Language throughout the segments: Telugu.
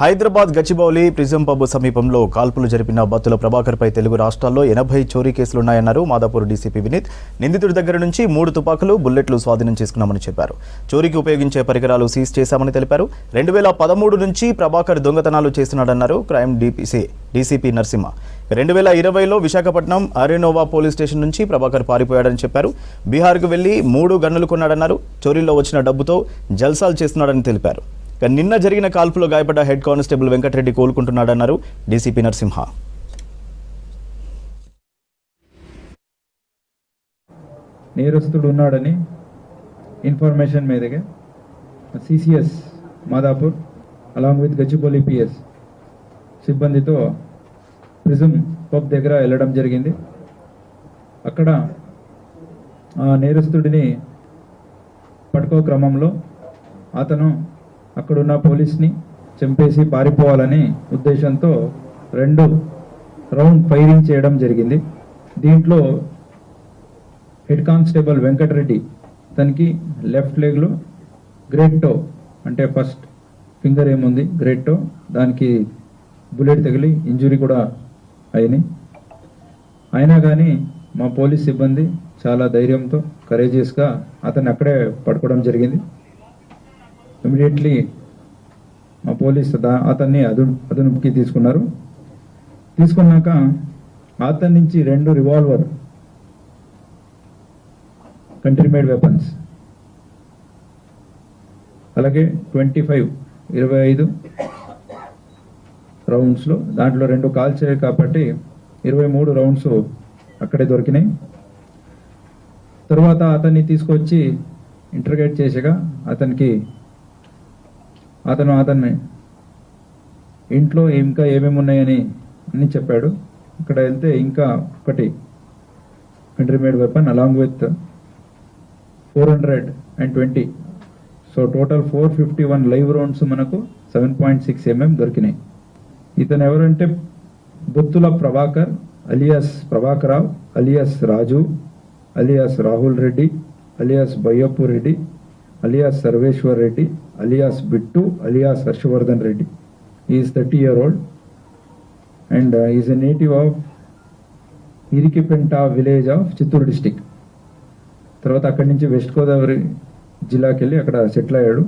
హైదరాబాద్ గచ్చిబౌలి ప్రిజం పబ్ సమీపంలో కాల్పులు జరిపిన బత్తుల ప్రభాకర్పై తెలుగు రాష్ట్రాల్లో 80 చోరీ కేసులున్నాయన్నారు మాదాపూర్ డీసీపీ వినీత్. నిందితుడి దగ్గర నుంచి 3 తుపాకులు, బుల్లెట్లు స్వాధీనం చేసుకున్నామని చెప్పారు. చోరీకి ఉపయోగించే పరికరాలు సీజ్ చేశామని తెలిపారు. 2013 నుంచి ప్రభాకర్ దొంగతనాలు చేస్తున్నాడన్నారు క్రైమ్ డీసీపీ నరసింహ. 2020లో విశాఖపట్నం అరేనోవా పోలీస్ స్టేషన్ నుంచి ప్రభాకర్ పారిపోయాడని చెప్పారు. బీహార్కు వెళ్లి 3 గన్నులు కొన్నాడన్నారు. చోరీలో వచ్చిన డబ్బుతో జల్సాలు చేస్తున్నాడని తెలిపారు. నిన్న జరిగిన కాల్పులో గాయపడ్డ హెడ్ కానిస్టేబుల్ వెంకటరెడ్డి కోలుకుంటున్నాడన్నారు డీసీపీ నరసింహ. నేరస్తుడు ఉన్నాడని ఇన్ఫర్మేషన్ మీదగా CCS Madhapur along with Gachibowli PS సిబ్బందితో ప్రిజం పబ్ దగ్గర వెళ్ళడం జరిగింది. అక్కడ ఆ నేరస్తుడిని పట్టుకో క్రమంలో అతను అక్కడున్న పోలీస్ని చంపేసి పారిపోవాలని ఉద్దేశంతో 2 రౌండ్ ఫైరింగ్ చేయడం జరిగింది. దీంట్లో హెడ్ కానిస్టేబుల్ వెంకటరెడ్డి తనకి లెఫ్ట్ లెగ్లో గ్రేట్ టో అంటే ఫస్ట్ ఫింగర్ ఏముంది గ్రేట్ టో దానికి బుల్లెట్ తగిలి ఇంజురీ కూడా అయినాయి. అయినా కానీ మా పోలీస్ సిబ్బంది చాలా ధైర్యంతో కరేజియస్గా అతన్ని అక్కడే పట్టుకోవడం జరిగింది. ఇమీడియట్లీ మా పోలీస్ అతన్ని అదుపుకి తీసుకున్నారు. తీసుకున్నాక అతని నుంచి 2 రివాల్వర్ కంట్రీ మేడ్ వెపన్స్ అలాగే 25 రౌండ్స్లో దాంట్లో 2 కాల్చాయి కాబట్టి 23 రౌండ్స్ అక్కడే దొరికినాయి. తర్వాత అతన్ని తీసుకొచ్చి ఇంటర్గేట్ చేసగా అతన్ని ఇంట్లో ఇంకా ఏమేమి ఉన్నాయని అన్ని చెప్పాడు. ఇక్కడ వెళ్తే ఇంకా ఒకటి country made weapon along with 420 so total 451 live rounds మనకు 7.6 mm దొరికినాయి. ఇతను ఎవరంటే Bothula Prabhakar alias Prabhakar Rao alias Raju alias Rahul Reddy alias Bayyappu Reddy alias Sarveshwar Reddy alias Bittu alias Harshavardhan Reddy. Is 30-year-old and is a native of Irikipenta village of Chittoor district. తర్వాత అక్కడి నుంచి వెస్ట్ గోదావరి జిల్లాకి వెళ్ళి అక్కడ సెటిల్ అయ్యాడు.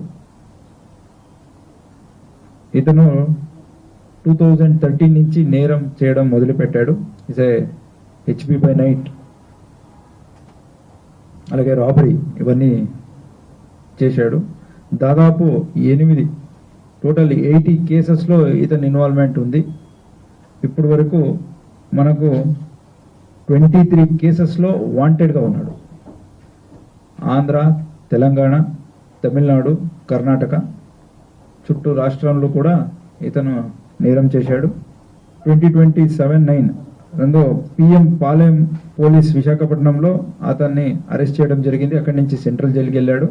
ఇతను 2013 నుంచి నేరం చేయడం మొదలుపెట్టాడు. Is a HP by night అలాగే రాబరీ ఇవన్నీ చేశాడు. దాదాపు 8 టోటల్ 80 కేసెస్లో ఇతని ఇన్వాల్వ్మెంట్ ఉంది. ఇప్పటి వరకు మనకు 23 కేసెస్లో వాంటెడ్గా ఉన్నాడు. ఆంధ్ర, తెలంగాణ, తమిళనాడు, కర్ణాటక చుట్టూ రాష్ట్రాల్లో కూడా ఇతను నేరం చేశాడు. 2027-9 పిఎం పాలెం పోలీస్ విశాఖపట్నంలో అతన్ని అరెస్ట్ చేయడం జరిగింది. అక్కడి నుంచి సెంట్రల్ జైలుకి వెళ్ళాడు.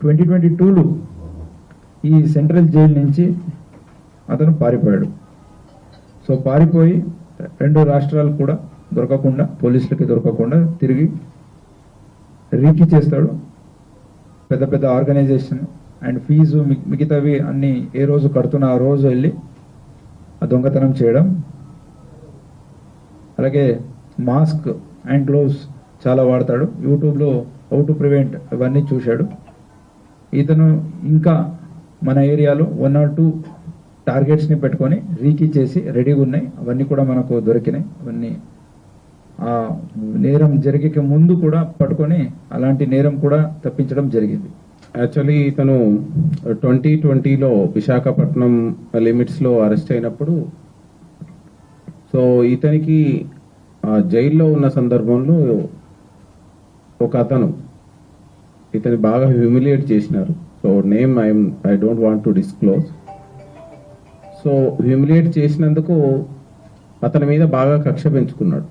2022లో ఈ సెంట్రల్ జైలు నుంచి అతను పారిపోయాడు. సో పారిపోయి 2 రాష్ట్రాలు కూడా దొరకకుండా పోలీసులకి దొరకకుండా తిరిగి రీకి చేస్తాడు. పెద్ద పెద్ద ఆర్గనైజేషన్ అండ్ ఫీజు మిగతావి అన్ని ఏ రోజు కడుతున్న ఆ రోజు వెళ్ళి ఆ దొంగతనం చేయడం. అలాగే మాస్క్ అండ్ గ్లోవ్స్ చాలా వాడతాడు. యూట్యూబ్లో హౌ టు ప్రివెంట్ ఇవన్నీ చూశాడు. ఇతను ఇంకా మన ఏరియాలో 1 or 2 టార్గెట్స్ని పెట్టుకొని రీకీ చేసి రెడీగా ఉన్నాయి. అవన్నీ కూడా మనకు దొరికినాయి. అవన్నీ ఆ నేరం జరిగే ముందు కూడా పట్టుకొని అలాంటి నేరం కూడా తప్పించడం జరిగింది. యాక్చువల్లీ ఇతను 2020లో విశాఖపట్నం లిమిట్స్లో అరెస్ట్ అయినప్పుడు సో ఇతనికి జైల్లో ఉన్న సందర్భంలో ఒక అతను ఇతని బాగా హ్యూమిలియేట్ చేసినారు. So name I don't want to disclose. So humiliate చేసినందుకు అతని మీద బాగా కక్ష పెంచుకున్నాడు.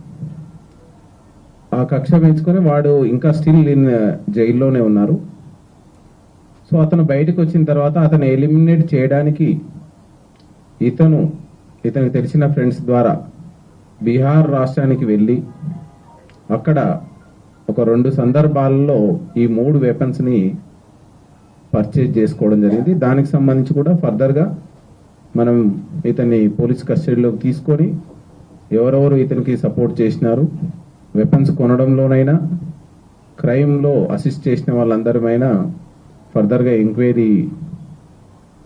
ఆ కక్ష పెంచుకొని వాడు ఇంకా స్టిల్ జైల్లోనే ఉన్నారు. సో అతను బయటకు వచ్చిన తర్వాత అతను ఎలిమినేట్ చేయడానికి ఇతనికి తెలిసిన ఫ్రెండ్స్ ద్వారా బీహార్ రాష్ట్రానికి వెళ్ళి అక్కడ ఒక 2 సందర్భాల్లో ఈ 3 వెపన్స్ని పర్చేజ్ చేసుకోవడం జరిగింది. దానికి సంబంధించి కూడా ఫర్దర్గా మనం ఇతన్ని పోలీస్ కస్టడీలోకి తీసుకొని ఎవరెవరు ఇతనికి సపోర్ట్ చేసినారు, వెపన్స్ కొనడంలోనైనా క్రైమ్లో అసిస్ట్ చేసిన వాళ్ళందరిమైనా ఫర్దర్గా ఎంక్వైరీ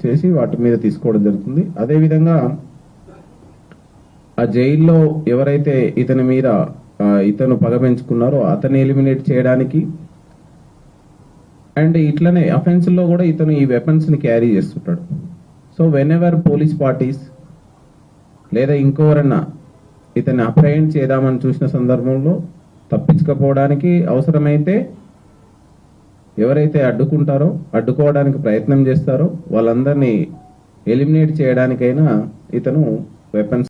చేసి వాటి మీద తీసుకోవడం జరుగుతుంది. అదేవిధంగా ఆ జైల్లో ఎవరైతే ఇతని మీద ఇతను పగ పెంచుకున్నారో అతన్ని ఎలిమినేట్ చేయడానికి అండ్ ఇట్లనే అఫెన్స్లో కూడా ఇతను ఈ వెపన్స్ని క్యారీ చేస్తుంటాడు. So when ever police parties లేదా ఇంకెవరన్నా ఇతన్ని అప్రహెండ్ చేద్దామని చూసిన సందర్భంలో తప్పించకపోవడానికి అవసరమైతే ఎవరైతే అడ్డుకోవడానికి ప్రయత్నం చేస్తారో వాళ్ళందరినీ ఎలిమినేట్ చేయడానికైనా ఇతను వెపన్స్